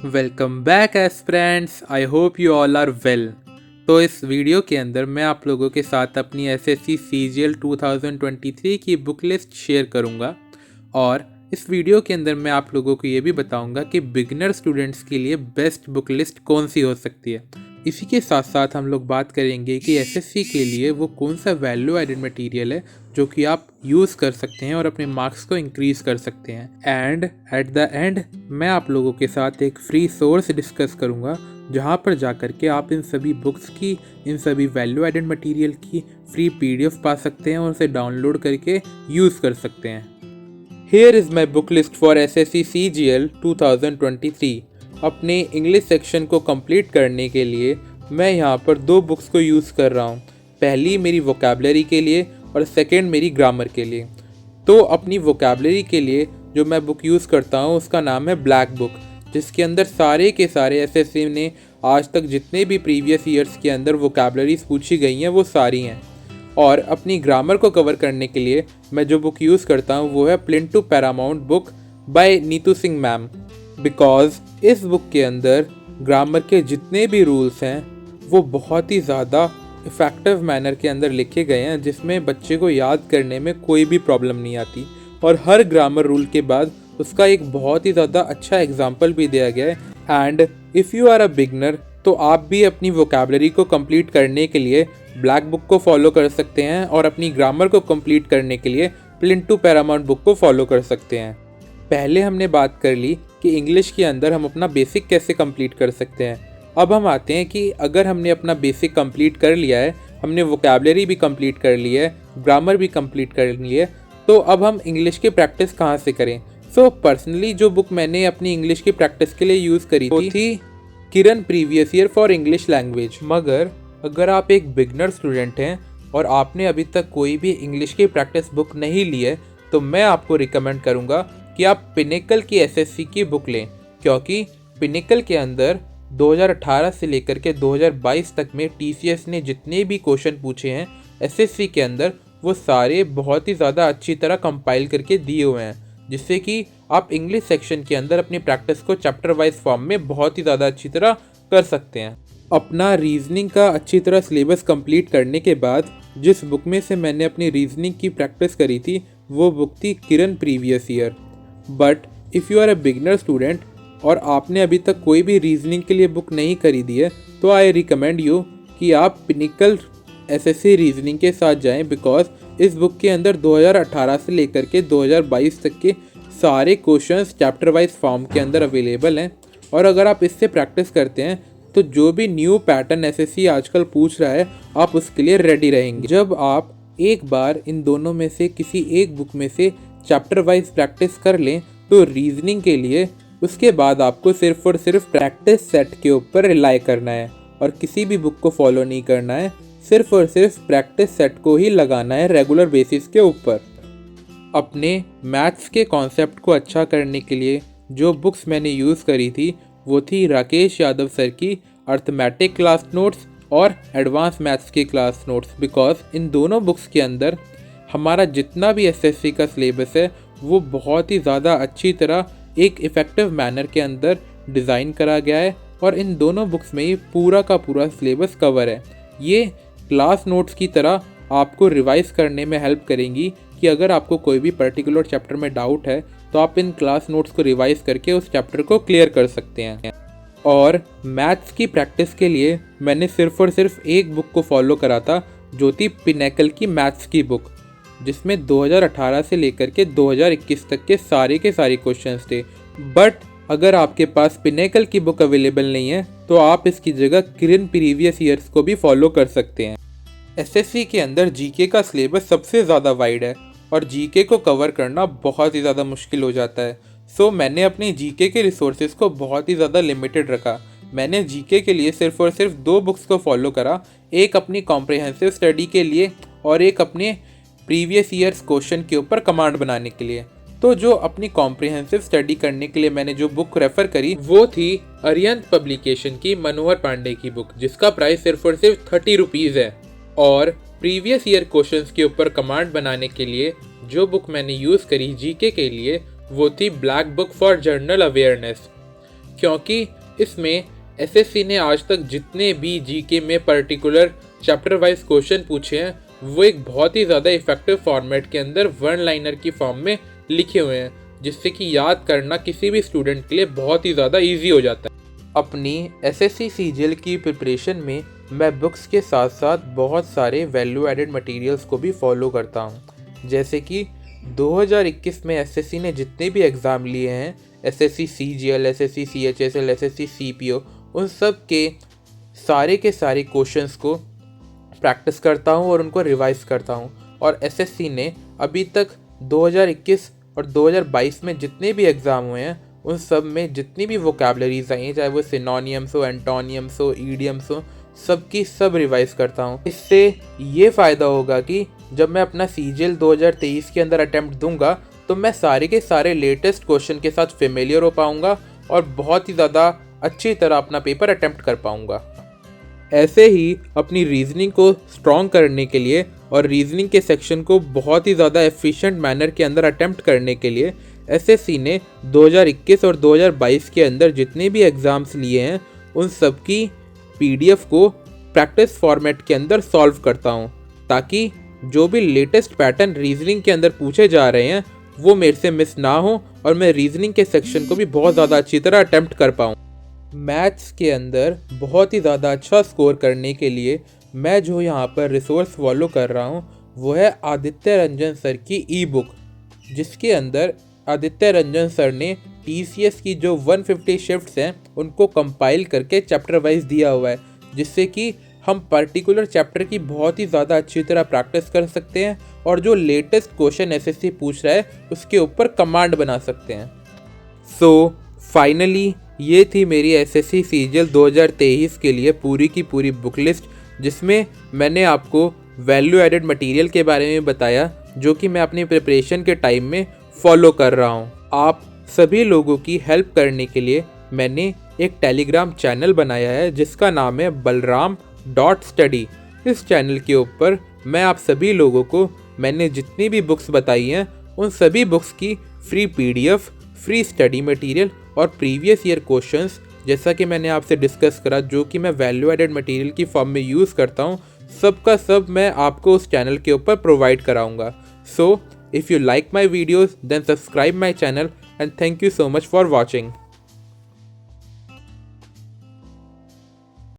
Welcome back aspirants, I hope you all are well. तो इस video के अंदर मैं आप लोगों के साथ अपनी एसएससी सीजीएल 2023 की बुक लिस्ट शेयर करूंगा और इस वीडियो के अंदर मैं आप लोगों को ये भी बताऊंगा कि बिगिनर स्टूडेंट्स के लिए बेस्ट बुक लिस्ट कौन सी हो सकती है। इसी के साथ साथ हम लोग बात करेंगे कि एसएससी के लिए वो कौन सा वैल्यू एडेड मटेरियल है जो कि आप यूज़ कर सकते हैं और अपने मार्क्स को इंक्रीज़ कर सकते हैं। एंड एट द एंड मैं आप लोगों के साथ एक फ्री सोर्स डिस्कस करूंगा जहां पर जाकर के आप इन सभी बुक्स की, इन सभी वैल्यू एडेड मटेरियल की फ्री पीडीएफ पा सकते हैं और उसे डाउनलोड करके यूज़ कर सकते हैं। Here is my book list for SSC CGL 2023। अपने इंग्लिश सेक्शन को कंप्लीट करने के लिए मैं यहाँ पर दो बुक्स को यूज़ कर रहा हूँ। पहली मेरी वोकैबलरी के लिए और सेकंड मेरी ग्रामर के लिए। तो अपनी वोकैबलरी के लिए जो मैं बुक यूज़ करता हूँ उसका नाम है ब्लैक बुक, जिसके अंदर सारे के सारे एसएससी ने आज तक जितने भी प्रीवियस ईयर्स के अंदर वोकैबलरीज पूछी गई हैं वो सारी हैं। और अपनी ग्रामर को कवर करने के लिए मैं जो बुक यूज़ करता हूँ वो है plinth to paramount book by Neetu Singh ma'am. Because इस बुक के अंदर ग्रामर के जितने भी रूल्स हैं वो बहुत ही ज़्यादा इफ़ेक्टिव मैनर के अंदर लिखे गए हैं, जिसमें बच्चे को याद करने में कोई भी प्रॉब्लम नहीं आती। और हर ग्रामर रूल के बाद उसका एक बहुत ही ज़्यादा अच्छा एग्जाम्पल भी दिया गया है। And if you are a beginner तो आप भी अपनी वोकैबलरी को कंप्लीट करने के लिए ब्लैक बुक को फॉलो कर सकते हैं और अपनी ग्रामर को कंप्लीट करने के लिए प्लिंथ टू पैरामाउंट बुक को फॉलो कर सकते हैं। पहले हमने बात कर ली कि इंग्लिश के अंदर हम अपना बेसिक कैसे कंप्लीट कर सकते हैं। अब हम आते हैं कि अगर हमने अपना बेसिक कंप्लीट कर लिया है, हमने वोकैबलरी भी कंप्लीट कर ली है, ग्रामर भी कंप्लीट कर ली है, तो अब हम इंग्लिश की प्रैक्टिस कहाँ से करें। सो पर्सनली जो बुक मैंने अपनी इंग्लिश की प्रैक्टिस के लिए यूज़ करी थी Kiran previous year for English language. मगर अगर आप एक बिगनर स्टूडेंट हैं और आपने अभी तक कोई भी इंग्लिश की प्रैक्टिस बुक नहीं ली है तो मैं आपको रिकमेंड करूँगा कि आप पिनेकल की एसएससी की बुक लें, क्योंकि पिनेकल के अंदर 2018 से लेकर के 2022 तक में टीसीएस ने जितने भी क्वेश्चन पूछे हैं एसएससी के अंदर वो सारे बहुत ही ज़्यादा अच्छी तरह कंपाइल करके दिए हुए हैं, जिससे कि आप इंग्लिश सेक्शन के अंदर अपनी प्रैक्टिस को चैप्टर वाइज फॉर्म में बहुत ही ज़्यादा अच्छी तरह कर सकते हैं। अपना रीजनिंग का अच्छी तरह सिलेबस कंप्लीट करने के बाद जिस बुक में से मैंने अपनी रीजनिंग की प्रैक्टिस करी थी वो बुक थी Kiran previous year. But if you are a beginner student और आपने अभी तक कोई भी रीजनिंग के लिए बुक नहीं खरीदी है तो आई रिकमेंड यू कि आप पिनिकल एसएससी रीजनिंग के साथ जाएं, बिकॉज इस बुक के अंदर 2018 से लेकर के 2022 तक के सारे क्वेश्चंस चैप्टर वाइज फॉर्म के अंदर अवेलेबल हैं। और अगर आप इससे प्रैक्टिस करते हैं तो जो भी न्यू पैटर्न एसएससी आजकल पूछ रहा है आप उसके लिए रेडी रहेंगे। जब आप एक बार इन दोनों में से किसी एक बुक में से चैप्टर वाइज प्रैक्टिस कर लें तो रीजनिंग के लिए उसके बाद आपको सिर्फ और सिर्फ प्रैक्टिस सेट के ऊपर रिलाई करना है और किसी भी बुक को फॉलो नहीं करना है, सिर्फ और सिर्फ प्रैक्टिस सेट को ही लगाना है रेगुलर बेसिस के ऊपर। अपने मैथ्स के कॉन्सेप्ट को अच्छा करने के लिए जो बुक्स मैंने यूज़ करी थी वो थी राकेश यादव सर की अर्थमेटिक क्लास नोट्स और एडवांस मैथ्स की क्लास नोट्स। बिकॉज इन दोनों बुक्स के अंदर हमारा जितना भी एसएससी का सिलेबस है वो बहुत ही ज़्यादा अच्छी तरह एक इफ़ेक्टिव मैनर के अंदर डिज़ाइन करा गया है और इन दोनों बुक्स में ही पूरा का पूरा सिलेबस कवर है। ये क्लास नोट्स की तरह आपको रिवाइज करने में हेल्प करेंगी कि अगर आपको कोई भी पर्टिकुलर चैप्टर में डाउट है तो आप इन क्लास नोट्स को रिवाइज करके उस चैप्टर को क्लियर कर सकते हैं। और मैथ्स की प्रैक्टिस के लिए मैंने सिर्फ और सिर्फ एक बुक को फॉलो करा था जो थी पिनेकल की मैथ्स की बुक, जिसमें 2018 से लेकर के 2021 तक के सारे क्वेश्चंस थे। बट अगर आपके पास पिनेकल की बुक अवेलेबल नहीं है तो आप इसकी जगह किरण प्रीवियस ईयर्स को भी फॉलो कर सकते हैं। एसएससी के अंदर जीके का सिलेबस सबसे ज़्यादा वाइड है और जीके को कवर करना बहुत ही ज़्यादा मुश्किल हो जाता है। सो मैंने अपनी जीके के रिसोर्सेज को बहुत ही ज़्यादा लिमिटेड रखा। मैंने जीके के लिए सिर्फ और सिर्फ दो बुक्स को फॉलो करा, एक अपनी कॉम्प्रिहेंसिव स्टडी के लिए और एक अपने प्रीवियस ईयर्स क्वेश्चन के ऊपर कमांड बनाने के लिए। तो जो अपनी कॉम्प्रिहेंसिव स्टडी करने के लिए मैंने जो बुक रेफर करी वो थी अरिहंत पब्लिकेशन की मनोहर पांडे की बुक, जिसका प्राइस सिर्फ और सिर्फ 30 रुपीज़ है। और प्रीवियस ईयर क्वेश्चंस के ऊपर कमांड बनाने के लिए जो बुक मैंने यूज़ करी जीके के लिए वो थी black book for general awareness, क्योंकि इसमें एसएससी ने आज तक जितने भी जीके में पर्टिकुलर चैप्टर वाइज क्वेश्चन पूछे हैं वो एक बहुत ही ज़्यादा इफेक्टिव फॉर्मेट के अंदर वन लाइनर की फॉर्म में लिखे हुए हैं, जिससे कि याद करना किसी भी स्टूडेंट के लिए बहुत ही ज़्यादा ईजी हो जाता है। अपनी एसएससी सीजीएल की प्रिपरेशन में मैं बुक्स के साथ साथ बहुत सारे वैल्यू एडेड मटेरियल्स को भी फॉलो करता हूँ। जैसे कि 2021 में एसएससी ने जितने भी एग्ज़ाम लिए हैं, SSC CGL, SSC CHSL, SSC CPO, उन सब के सारे क्वेश्चंस को प्रैक्टिस करता हूँ और उनको रिवाइज करता हूँ। और एसएससी ने अभी तक 2021 और 2022 में जितने भी एग्ज़ाम हुए हैं उन सब में जितनी भी वोकैबलरीज आई हैं, चाहे वो सिनोनियम्स हो, एंटोनियम्स हो, ईडियम्स हो, सबकी सब रिवाइज करता हूँ। इससे ये फ़ायदा होगा कि जब मैं अपना सीजीएल 2023 के अंदर अटैम्प्ट दूंगा तो मैं सारे के सारे लेटेस्ट क्वेश्चन के साथ फेमिलियर हो पाऊँगा और बहुत ही ज़्यादा अच्छी तरह अपना पेपर अटैम्प्ट कर पाऊँगा। ऐसे ही अपनी रीजनिंग को स्ट्रॉन्ग करने के लिए और रीजनिंग के सेक्शन को बहुत ही ज़्यादा एफिशिएंट मैनर के अंदर अटैम्प्ट करने के लिए एसएससी ने 2021 और 2022 के अंदर जितने भी एग्ज़ाम्स लिए हैं उन सब की पीडीएफ को प्रैक्टिस फॉर्मेट के अंदर सॉल्व करता हूँ, ताकि जो भी लेटेस्ट पैटर्न रीजनिंग के अंदर पूछे जा रहे हैं वो मेरे से मिस ना हो और मैं रीजनिंग के सेक्शन को भी बहुत ज़्यादा अच्छी तरह अटैम्प्ट कर पाऊँ। मैथ्स के अंदर बहुत ही ज़्यादा अच्छा स्कोर करने के लिए मैं जो यहाँ पर रिसोर्स फॉलो कर रहा हूँ वो है आदित्य रंजन सर की ई बुक, जिसके अंदर आदित्य रंजन सर ने टीसीएस की जो 150 शिफ्ट्स हैं उनको कंपाइल करके चैप्टर वाइज दिया हुआ है, जिससे कि हम पर्टिकुलर चैप्टर की बहुत ही ज़्यादा अच्छी तरह प्रैक्टिस कर सकते हैं और जो लेटेस्ट क्वेश्चन एसएससी पूछ रहा है उसके ऊपर कमांड बना सकते हैं। सो फाइनली ये थी मेरी एसएससी सीजीएल 2023 के लिए पूरी की पूरी बुक लिस्ट, जिसमें मैंने आपको वैल्यू एडेड मटेरियल के बारे में बताया जो कि मैं अपनी प्रिपरेशन के टाइम में फॉलो कर रहा हूँ। आप सभी लोगों की हेल्प करने के लिए मैंने एक टेलीग्राम चैनल बनाया है जिसका नाम है balram.study। इस चैनल के ऊपर मैं आप सभी लोगों को मैंने जितनी भी बुक्स बताई हैं उन सभी बुक्स की free PDF, free study material और प्रीवियस ईयर क्वेश्चंस, जैसा कि मैंने आपसे डिस्कस करा, जो कि मैं वैल्यू एडेड मटेरियल की फॉर्म में यूज़ करता हूँ, सब का सब मैं आपको उस चैनल के ऊपर प्रोवाइड कराऊंगा। So if you like my videos then subscribe my channel and thank you so much for watching.